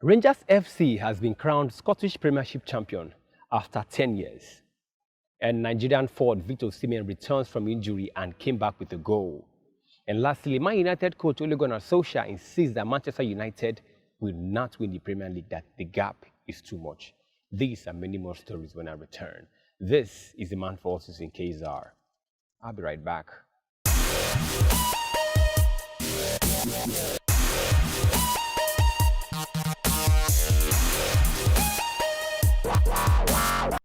Rangers FC has been crowned Scottish Premiership champion after 10 years. And Nigerian forward Victor Osimhen returns from injury and came back with a goal. And lastly, Man United coach Ole Gunnar Solskjaer insists that Manchester United will not win the Premier League, that the gap is too much. These and many more stories when I return. This is the Man for Horses in KZR. I'll be right back.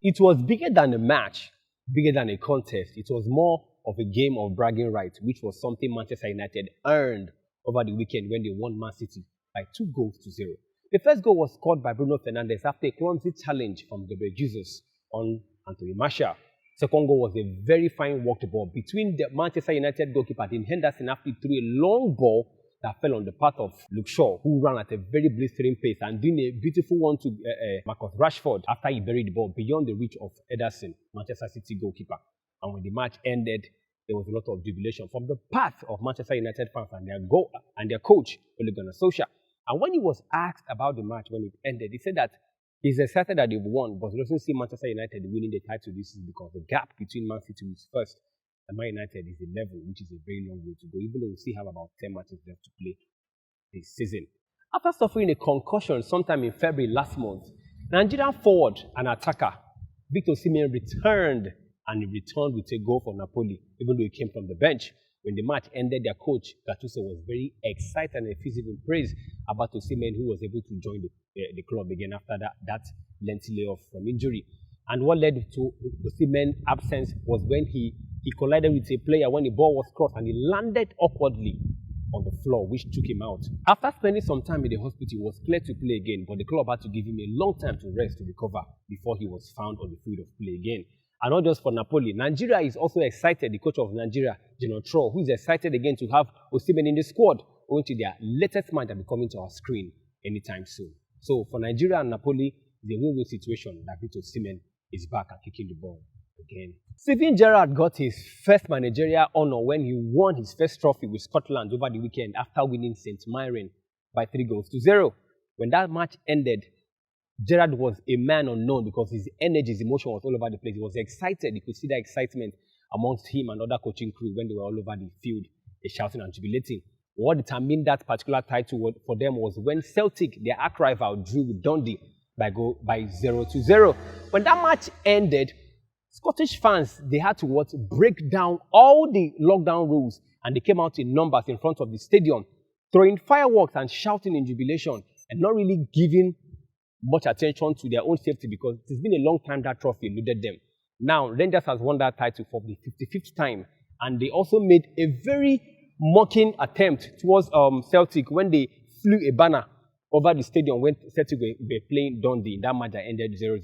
It was bigger than a match, bigger than a contest. It was more of a game of bragging rights, which was something Manchester United earned over the weekend when they won Man City by 2-0. The first goal was scored by Bruno Fernandes after a clumsy challenge from Gabriel Jesus on Anthony Martial. Second goal was a very fine walked ball between the Manchester United goalkeeper Dean Henderson after he threw a long ball that fell on the path of Luke Shaw, who ran at a very blistering pace and doing a beautiful one to Marcus Rashford after he buried the ball beyond the reach of Ederson, Manchester City goalkeeper. And when the match ended, there was a lot of jubilation from the path of Manchester United fans and their coach, Ole Gunnar Solskjaer. And when he was asked about the match when it ended, he said that he's excited that they've won, but he doesn't see Manchester United winning the title this season because the gap between Man City, who is first, and Man United is 11, which is a very long way to go, even though we still have about 10 matches left to play this season. After suffering a concussion sometime in February last month, Nigerian forward and attacker Victor Osimhen returned, and he returned with a goal for Napoli, even though he came from the bench. When the match ended, their coach, Gattuso, was very excited and effusive in praise about Osimhen, who was able to join the club again after that lengthy layoff from injury. And what led to Osimhen's absence was when he collided with a player when the ball was crossed and he landed awkwardly on the floor, which took him out. After spending some time in the hospital, he was cleared to play again, but the club had to give him a long time to rest to recover before he was found on the field of play again. And not just for Napoli, Nigeria is also excited. The coach of Nigeria, Gino Tro, who is excited again to have Osimhen in the squad, owing to their latest match that will be coming to our screen anytime soon. So for Nigeria and Napoli, it's a win-win situation that Victor Osimhen is back and kicking the ball again. Steven Gerrard got his first managerial honor when he won his first trophy with Scotland over the weekend after winning St. Mirren by 3-0. When that match ended, Gerrard was a man unknown because his energy, his emotion was all over the place. He was excited. You could see that excitement amongst him and other coaching crew when they were all over the field, shouting and jubilating. What determined that particular title for them was when Celtic, their arch rival, drew with Dundee by 0-0. When that match ended, Scottish fans, they had to break down all the lockdown rules, and they came out in numbers in front of the stadium, throwing fireworks and shouting in jubilation and not really giving much attention to their own safety because it's been a long time that trophy eluded them. Now, Rangers has won that title for the 55th time, and they also made a very mocking attempt towards Celtic when they flew a banner over the stadium when Celtic were playing Dundee in that match that ended 0-0.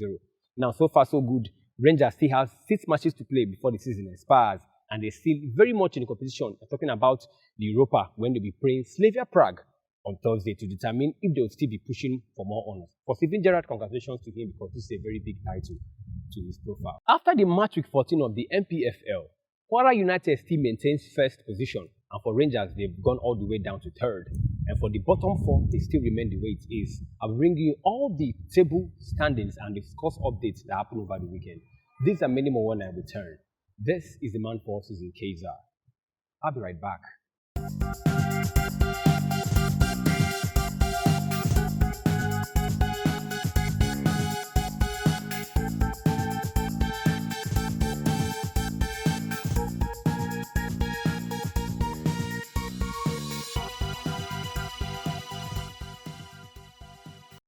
Now, so far so good. Rangers still have 6 matches to play before the season expires, and they're still very much in the competition. I'm talking about the Europa when they'll be playing Slavia Prague on Thursday to determine if they'll still be pushing for more honors. For Steven Gerrard, congratulations to him because this is a very big title to his profile. After the match week 14 of the MPFL, Kwara United still maintains first position, and for Rangers, they've gone all the way down to third. And for the bottom 4, they still remain the way it is. I'll bring you all the table standings and the scores updates that happened over the weekend. These and many more when I return. This is the Man for Horses in KZR. I'll be right back.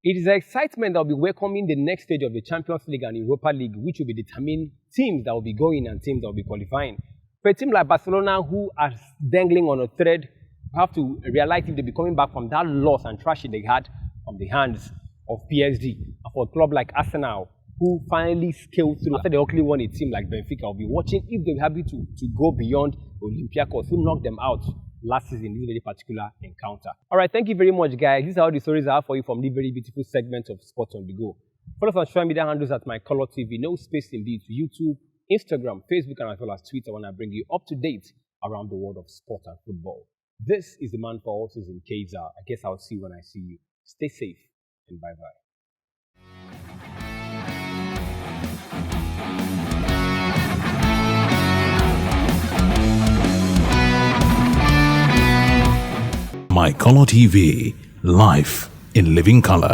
It is excitement that will be welcoming the next stage of the Champions League and Europa League, which will be determining teams that will be going and teams that will be qualifying. For a team like Barcelona, who are dangling on a thread, have to realize if they'll be coming back from that loss and tragedy they had from the hands of PSG. And for a club like Arsenal, who finally scaled through after they only won a team like Benfica, will be watching if they'll be happy to go beyond Olympiacos, who knocked them out last season in this very particular encounter. All right, thank you very much, guys. These are all the stories I have for you from the very beautiful segment of Sport on the Go. Follow us on social media handles at MyColorTV, no space in between, YouTube, Instagram, Facebook, and as well as Twitter, when I bring you up to date around the world of sport and football. This is the Man for Horses in KZR. I guess I'll see you when I see you. Stay safe. and bye-bye. MyColorTV, life in living color.